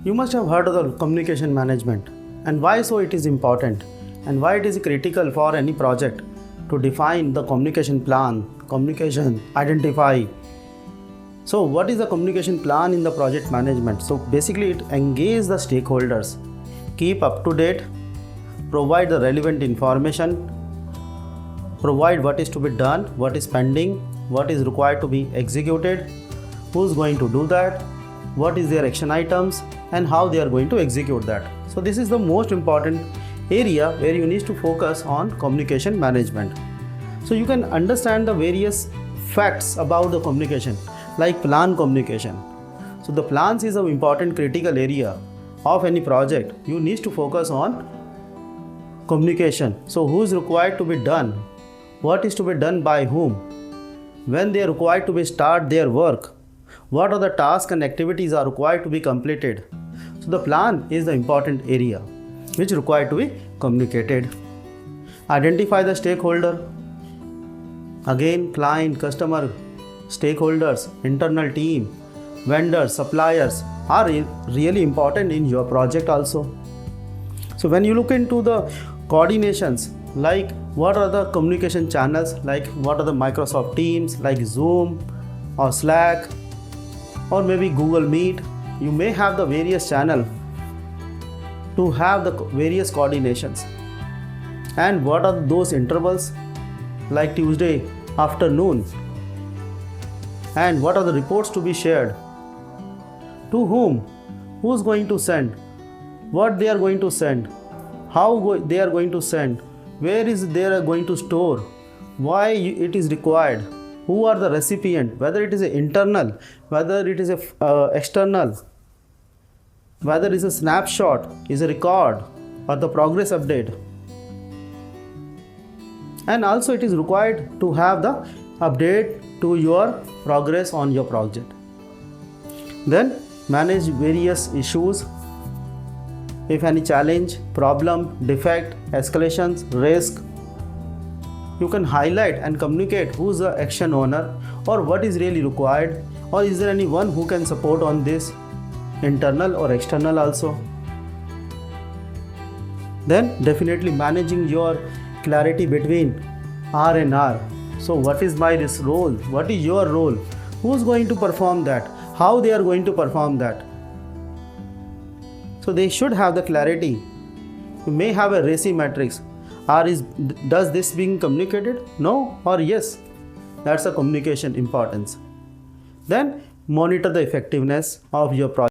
You must have heard of the communication management and why so it is important and why it is critical for any project to define the communication plan, communication, identify. So what is the communication plan in the project management? So basically it engages the stakeholders, keep up to date, provide the relevant information, provide what is to be done, what is pending, what is required to be executed, who's going to do that, what is their action items and how they are going to execute that. So this is the most important area where you need to focus on communication management. So you can understand the various facts about the communication like plan communication. So the plans is an important critical area of any project. You need to focus on communication. So who is required to be done, what is to be done by whom, when they are required to be start their work, what are the tasks and activities are required to be completed. So the plan is the important area which is required to be communicated. Identify the stakeholder. Again, client, customer, stakeholders, internal team, vendors, suppliers are really important in your project also. So when you look into the coordinations, like what are the communication channels, like what are the Microsoft Teams, like Zoom or Slack or maybe Google Meet, you may have the various channels to have the various coordinations. And what are those intervals, like Tuesday afternoon, and what are the reports to be shared, to whom, who's going to send, what they are going to send, how they are going to send, where is they are going to store, why it is required, who are the recipient, whether it is a internal, whether it is a external, whether it is a snapshot, is a record or the progress update. And also it is required to have the update to your progress on your project. Then manage various issues. If any challenge, problem, defect, escalations, risk, you can highlight and communicate who is the action owner or what is really required, or is there anyone who can support on this, internal or external also. Then definitely managing your clarity between R and R. So what is my role? What is your role? Who is going to perform that? How they are going to perform that? So they should have the clarity. You may have a RACI matrix. Does this being communicated? No or yes? That's a communication importance. Then monitor the effectiveness of your project.